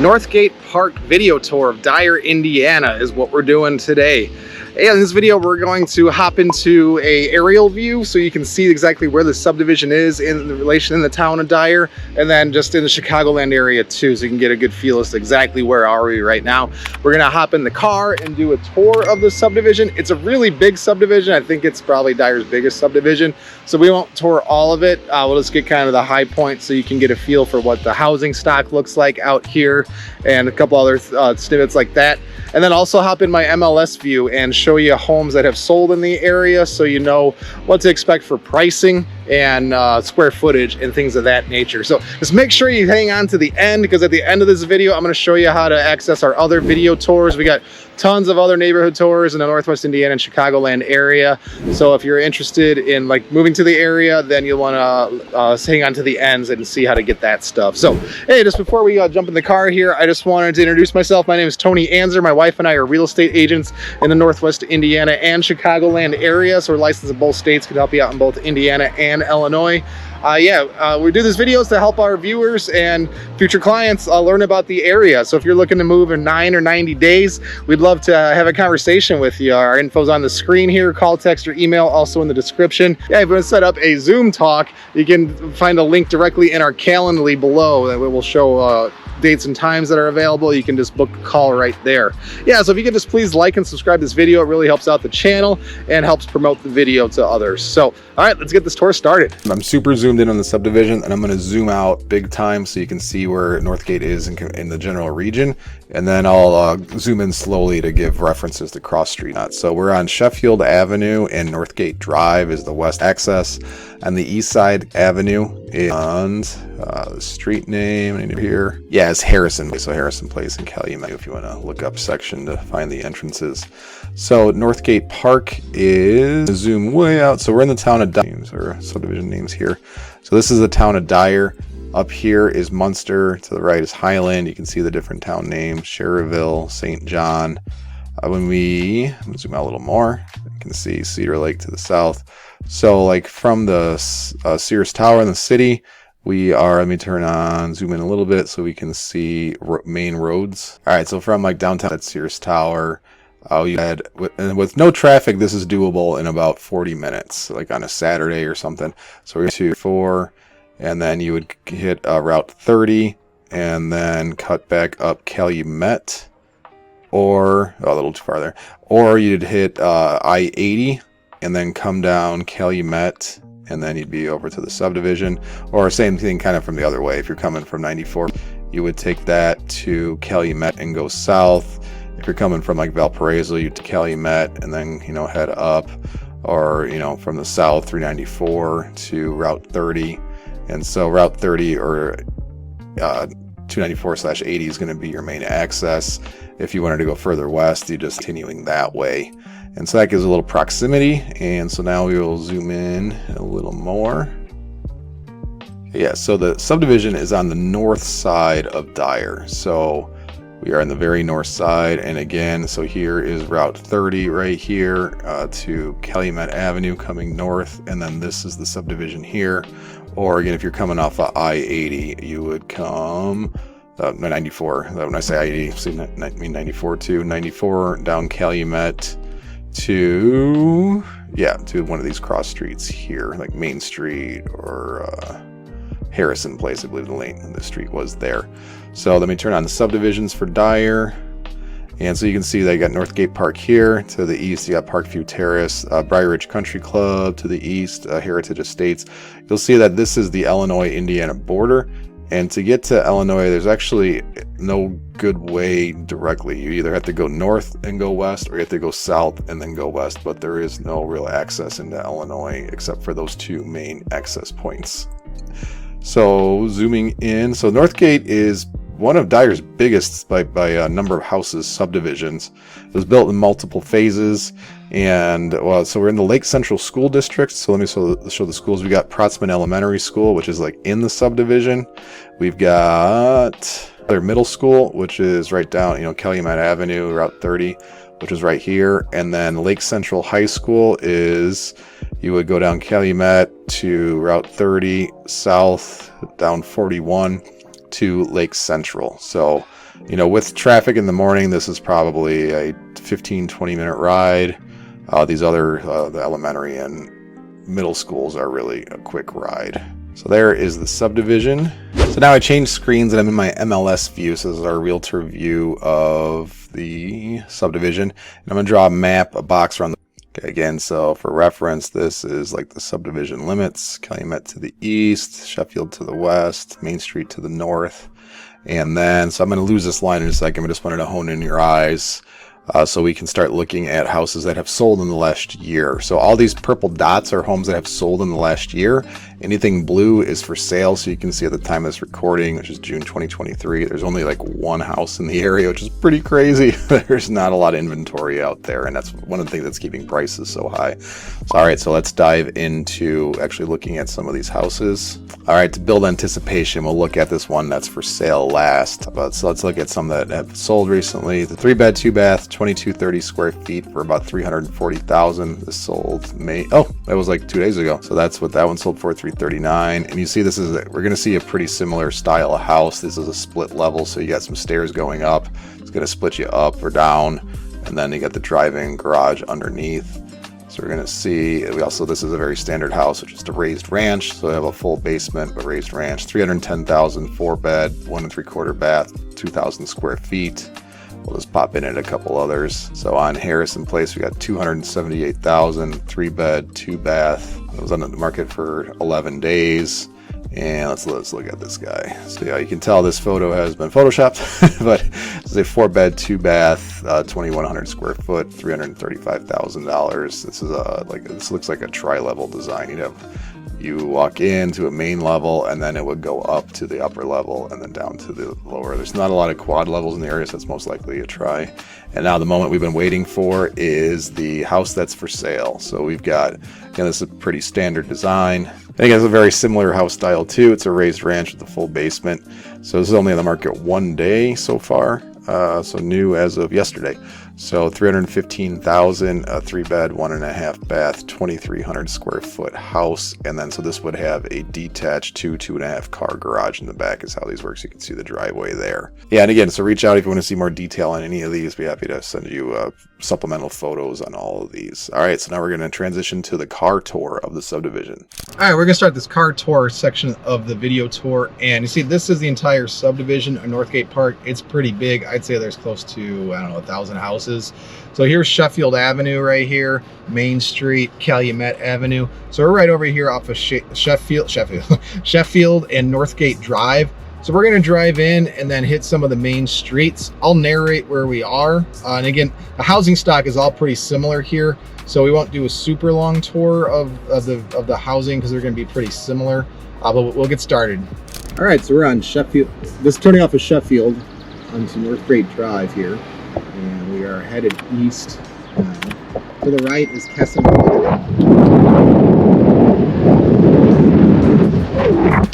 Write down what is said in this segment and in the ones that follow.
Northgate Park video tour of Dyer, Indiana is what we're doing today. And in this video, we're going to hop into a aerial view so you can see exactly where the subdivision is in relation in the town of Dyer, and then just in the Chicagoland area too, so you can get a good feel as to exactly where are we right now. We're gonna hop in the car and do a tour of the subdivision. It's a really big subdivision. I think it's probably Dyer's biggest subdivision, so we won't tour all of it. We'll just get kind of the high points so you can get a feel for what the housing stock looks like out here and a couple other snippets like that. And then also hop in my MLS view and show you homes that have sold in the area so you know what to expect for pricing and square footage and things of that nature. So just make sure you hang on to the end, because at the end of this video, I'm going to show you how to access our other video tours. We got tons of other neighborhood tours in the Northwest Indiana and Chicagoland area. So if you're interested in like moving to the area, then you'll want to hang on to the ends and see how to get that stuff. So hey, just before we jump in the car here, I just wanted to introduce myself. My name is Tony Anczer. My wife and I are real estate agents in the Northwest Indiana and Chicagoland area. So we're licensed in both states, can help you out in both Indiana and Illinois. We do these videos to help our viewers and future clients learn about the area. So if you're looking to move in 9 or 90 days, we'd love to have a conversation with you. Our info's on the screen here. Call, text, or email also in the description. Yeah, if you want to set up a Zoom talk, you can find a link directly in our Calendly below that will show dates and times that are available. You can just book a call right there. Yeah, so if you could just please like and subscribe to this video, it really helps out the channel and helps promote the video to others. So, all right, let's get this tour started. I'm super zoomed in on the subdivision, and I'm going to zoom out big time so you can see where Northgate is in the general region, and then I'll zoom in slowly to give references to cross street. So we're on Sheffield Avenue, and Northgate Drive is the west access, and the east side avenue, and the street name I need to hear. Yeah, it's Harrison Place. So Harrison Place in Calumet, if you want to look up section to find the entrances. So Northgate Park is, zoom way out. So we're in the town of Dyer, or subdivision names here. So this is the town of Dyer. Up here is Munster. To the right is Highland. You can see the different town names: Sherrville, St. John. I'm gonna zoom out a little more. You can see Cedar Lake to the south. So like from the Sears Tower in the city, we are, let me zoom in a little bit so we can see main roads. All right, so from like downtown at Sears Tower, you had, with no traffic, this is doable in about 40 minutes, like on a Saturday or something. So we're 2, 4, and then you would hit Route 30 and then cut back up Calumet, or a little too far there, or you'd hit I-80 and then come down Calumet, and then you'd be over to the subdivision. Or same thing kind of from the other way. If you're coming from 94, you would take that to Calumet and go south. If you're coming from like Valparaiso, you'd to Calumet and then, you know, head up, or, you know, from the south 394 to Route 30. And so Route 30 or 294/80 is going to be your main access. If you wanted to go further west, you just continuing that way. And so that gives a little proximity. And so now we will zoom in a little more. Yeah, so the subdivision is on the north side of Dyer. So we are on the very north side. And again, so here is Route 30 right here to Calumet Avenue coming north. And then this is the subdivision here. Or again, if you're coming off of I-80, you would come 94. When I say I-80, I mean 94 too. 94 down Calumet to one of these cross streets here, like Main Street or Harrison Place, I believe the street was there. So let me turn on the subdivisions for Dyer. And so you can see they got Northgate Park here. To the east, you got Parkview Terrace, Briar Ridge Country Club. To the east, Heritage Estates. You'll see that this is the Illinois-Indiana border. And to get to Illinois, there's actually no good way directly. You either have to go north and go west, or you have to go south and then go west. But there is no real access into Illinois except for those two main access points. So zooming in, so Northgate is one of Dyer's biggest by a number of houses subdivisions. It was built in multiple phases, and so we're in the Lake Central School District. So let me show the schools. We got Protzman Elementary School, which is like in the subdivision. We've got their middle school, which is right down, you know, Calumet Avenue, Route 30, which is right here. And then Lake Central High School is, you would go down Calumet to Route 30 south, down 41. to Lake Central. So, you know, with traffic in the morning, this is probably a 15-20 minute ride. These other, the elementary and middle schools are really a quick ride. So there is the subdivision. So now I changed screens and I'm in my MLS view. So this is our Realtor view of the subdivision. And I'm going to draw a map, a box around the... Okay, again, so for reference, this is like the subdivision limits. Calumet to the east, Sheffield to the west, Main Street to the north. And then, so I'm going to lose this line in a second. I just wanted to hone in your eyes so we can start looking at houses that have sold in the last year. So all these purple dots are homes that have sold in the last year. Anything blue is for sale. So you can see at the time of this recording, which is June 2023, there's only like one house in the area, which is pretty crazy. There's not a lot of inventory out there. And that's one of the things that's keeping prices so high. So, all right, so let's dive into actually looking at some of these houses. All right, to build anticipation, we'll look at this one that's for sale last. So let's look at some that have sold recently. The 3-bed, 2-bath, 2230 square feet for about $340,000. This sold May. Oh, that was like 2 days ago. So that's what that one sold for, $339,000. And you see, this is we're going to see a pretty similar style of house. This is a split level, so you got some stairs going up. It's going to split you up or down, and then you got the drive-in garage underneath. So we're going to see, this is a very standard house, which is a raised ranch. So we have a full basement, but raised ranch, $310,000, 4-bed, 1 3/4 bath, 2,000 square feet. We'll just pop in at a couple others. So on Harrison Place, we got $278,000, 3-bed, 2-bath. It was on the market for 11 days. And let's look at this guy. So yeah, you can tell this photo has been photoshopped, but it's a 4-bed, 2-bath, 2,100 square foot, $335,000. This is this looks like a tri-level design. You walk into a main level, and then it would go up to the upper level, and then down to the lower. There's not a lot of quad levels in the area, so it's most likely a tri. And now the moment we've been waiting for is the house that's for sale. So we've got, again, this is a pretty standard design. I think it's a very similar house style too. It's a raised ranch with a full basement. So this is only on the market 1 day so far. So new as of yesterday. So $315,000, a 3-bed, 1.5 bath, 2,300 square foot house. And then, so this would have a detached 2.5 car garage in the back is how these work. So you can see the driveway there. Yeah. And again, so reach out if you want to see more detail on any of these. Be happy to send you supplemental photos on all of these. All right. So now we're going to transition to the car tour of the subdivision. All right. We're going to start this car tour section of the video tour. And you see, this is the entire subdivision of Northgate Park. It's pretty big. I'd say there's close to, 1,000 houses. So here's Sheffield Avenue right here, Main Street, Calumet Avenue. So we're right over here off of Sheffield and Northgate Drive. So we're going to drive in and then hit some of the main streets. I'll narrate where we are. And again, the housing stock is all pretty similar here. So we won't do a super long tour of the housing because they're going to be pretty similar. But we'll get started. All right, so we're on Sheffield. This is turning off of Sheffield onto Northgate Drive here. And we are headed east. To the right is Kesson.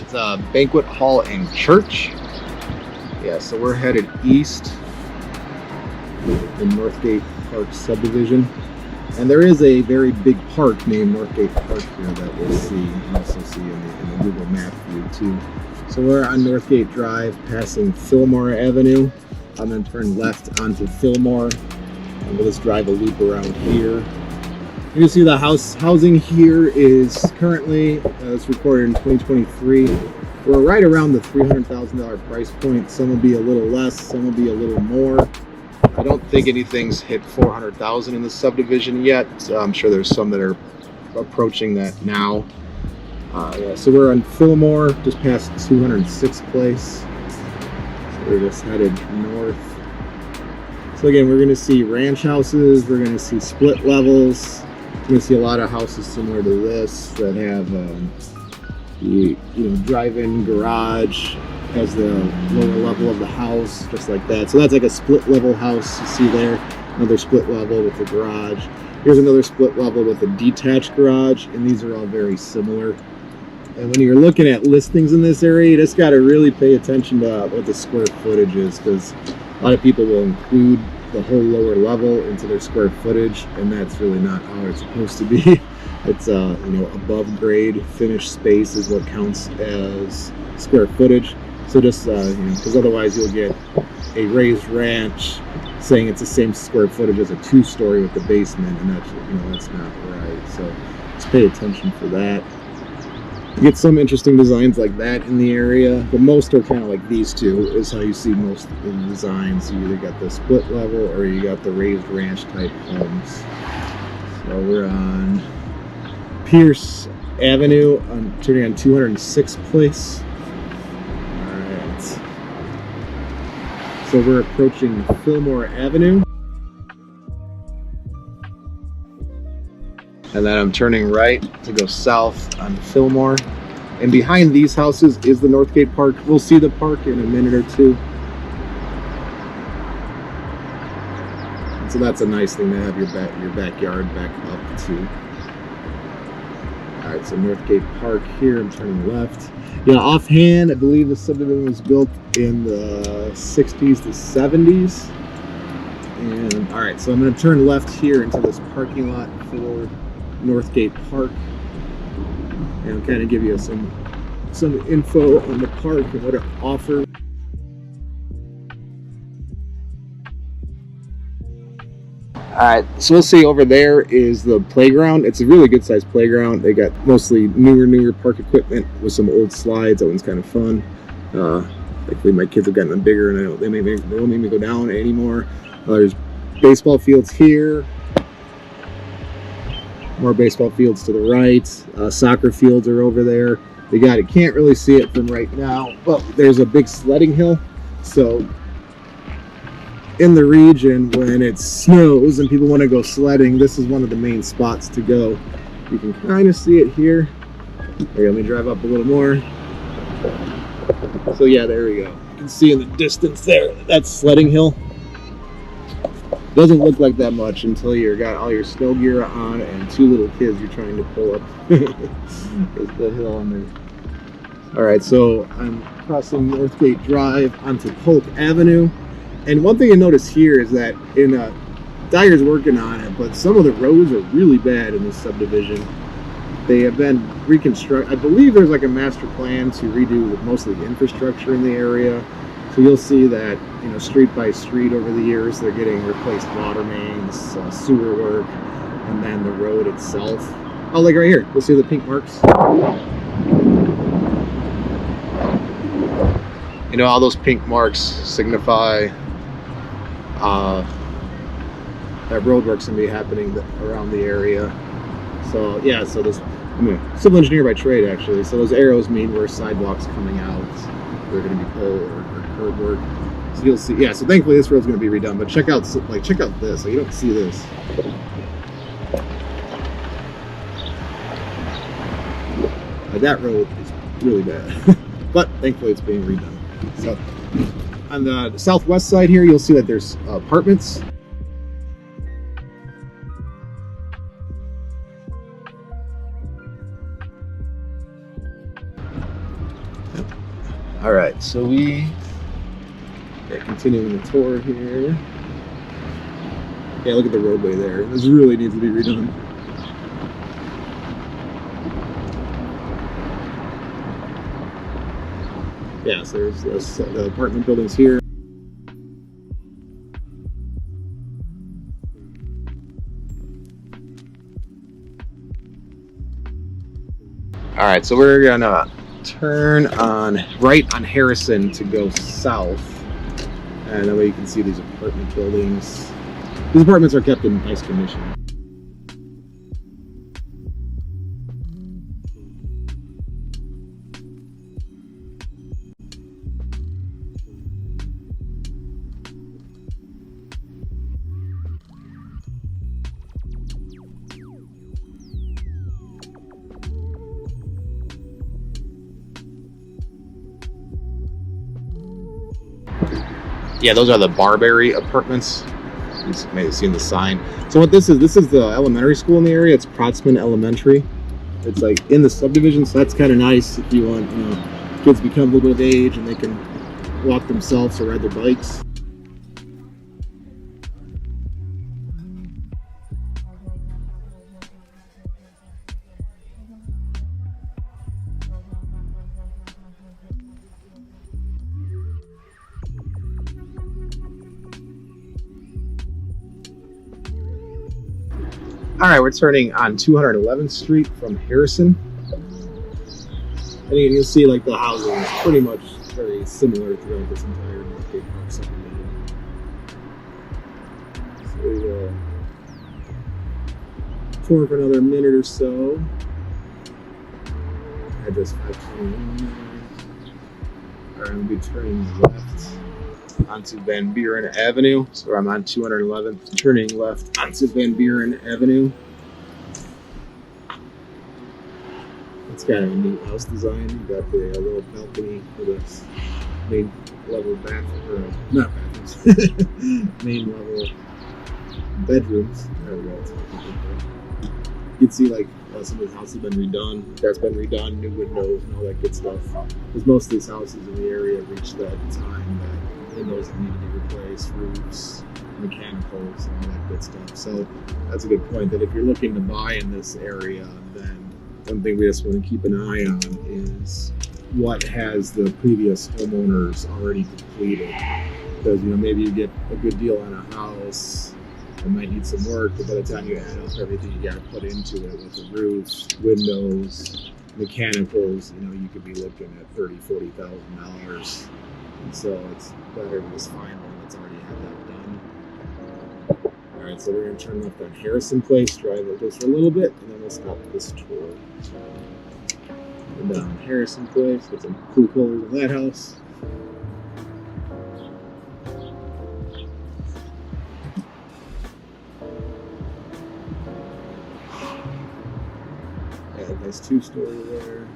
It's a banquet hall and church. Yeah, so we're headed east in Northgate Park subdivision. And there is a very big park named Northgate Park here that we'll see. You also see in the Google map view too. So we're on Northgate Drive, passing Fillmore Avenue. And then turn left onto Fillmore, and we'll just drive a loop around here. You can see the housing here is currently, it's recorded in 2023. We're right around the $300,000 price point. Some will be a little less, some will be a little more. I don't think anything's hit $400,000 in the subdivision yet. So I'm sure there's some that are approaching that now. Yeah, so we're on Fillmore, just past 206th Place. We're just headed north. So again, we're going to see ranch houses. We're going to see split levels. We're going to see a lot of houses similar to this that have the drive-in garage as the lower level of the house, just like that. So that's like a split level house. You see there, another split level with the garage. Here's another split level with a detached garage, and these are all very similar. And when you're looking at listings in this area, you just got to really pay attention to what the square footage is, because a lot of people will include the whole lower level into their square footage, and that's really not how it's supposed to be. It's above grade finished space is what counts as square footage. So just, because otherwise you'll get a raised ranch saying it's the same square footage as a 2-story with the basement, and that's not right. So just pay attention for that. You get some interesting designs like that in the area, but most are kind of like these two is how you see most of the designs. You either got the split level or you got the raised ranch type homes. So we're on Pierce Avenue, turning on 206th Place. Alright. So we're approaching Fillmore Avenue. And then I'm turning right to go south on Fillmore. And behind these houses is the Northgate Park. We'll see the park in a minute or two. And so that's a nice thing to have your backyard back up to. All right, so Northgate Park here. I'm turning left. Yeah, offhand, I believe the subdivision was built in the 60s to 70s. And all right, so I'm going to turn left here into this parking lot for Northgate Park, and kind of give you some info on the park and what it offers. Alright, so we'll see over there is the playground. It's a really good sized playground. They got mostly newer park equipment with some old slides. That one's kind of fun. Thankfully my kids have gotten bigger and they don't make me go down anymore. There's baseball fields here. More baseball fields to the right. Soccer fields are over there. You can't really see it from right now, but there's a big sledding hill. So in the region, when it snows and people want to go sledding, this is one of the main spots to go. You can kind of see it here. Okay, let me drive up a little more. So yeah, there we go. You can see in the distance there, that's sledding hill. Doesn't look like that much until you got all your snow gear on and 2 little kids you're trying to pull up the hill on there. All right, so I'm crossing Northgate Drive onto Polk Avenue. And one thing you notice here is that Dyer's working on it, but some of the roads are really bad in this subdivision. They have been reconstructed. I believe there's like a master plan to redo most of the infrastructure in the area. So you'll see that, street by street over the years, they're getting replaced water mains, sewer work, and then the road itself. Oh, like right here, you'll see the pink marks. All those pink marks signify that road work's gonna be happening around the area. So yeah, so this, civil engineer by trade actually. So those arrows mean where sidewalks coming out. They're gonna be pole or curb work. So you'll see, yeah, so thankfully this road's going to be redone, but check out this, you don't see this. That road is really bad, but thankfully it's being redone. So on the southwest side here, you'll see that there's apartments. All right, so we continuing the tour here. Yeah, look at the roadway there. This really needs to be redone. Yeah, so there's the apartment buildings here. All right, so we're gonna turn right on Harrison to go south. And that way you can see these apartment buildings. These apartments are kept in nice condition. Yeah, those are the Barberry apartments. You may have seen the sign. So what this is the elementary school in the area. It's Protzman Elementary. It's like in the subdivision, so that's kind of nice if you want kids become a little bit of age and they can walk themselves or ride their bikes. All right, we're turning on 211th Street from Harrison. And you'll see like the housing is pretty much very similar throughout this entire Northgate Park subdivision. So we will tour for another minute or so. Address 521. All right, we'll be turning left onto Van Buren Avenue. So I'm on 211th, turning left onto Van Buren Avenue. It's kind of a neat house design. You got the little balcony for this main level bathroom, or not bathrooms, main level bedrooms. There we go. You can see like some of the houses have been redone. That's been redone, new windows and all that good stuff. Because most of these houses in the area reached that time that windows need to be replaced, roofs, mechanicals, and all that good stuff. So that's a good point, that if you're looking to buy in this area, then one thing we just want to keep an eye on is what has the previous homeowners already completed. Because, you know, maybe you get a good deal on a house, it might need some work, but by the time you add up everything you got to put into it with the roofs, windows, mechanicals, you know, you could be looking at $30,000, $40,000. And so it's better to just find one that's already had that done. All right, so we're going to turn left on Harrison Place, drive it just for a little bit, and then we'll stop this tour. And down Harrison Place, get some cool colors in that house. Yeah, nice two-story there.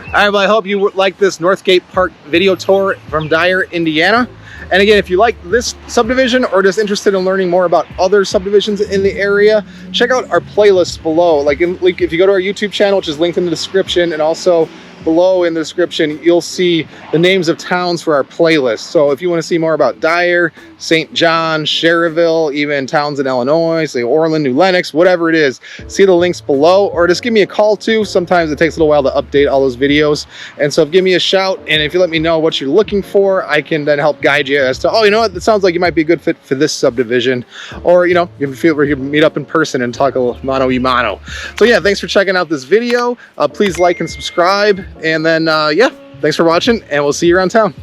All right, well, I hope you like this Northgate Park video tour from Dyer, Indiana. And again, if you like this subdivision or just interested in learning more about other subdivisions in the area, check out our playlists below. Like if you go to our YouTube channel, which is linked in the description, and also below in the description, you'll see the names of towns for our playlist. So if you want to see more about Dyer, St. John, Sherrville, even towns in Illinois, say Orland, New Lenox, whatever it is, see the links below, or just give me a call too. Sometimes it takes a little while to update all those videos. And so give me a shout, and if you let me know what you're looking for, I can then help guide you as to, oh, you know what, it sounds like you might be a good fit for this subdivision. Or, you know, you feel we can meet up in person and talk a little mano y mano. So yeah, thanks for checking out this video. Please like and subscribe. And then, yeah, thanks for watching, and we'll see you around town.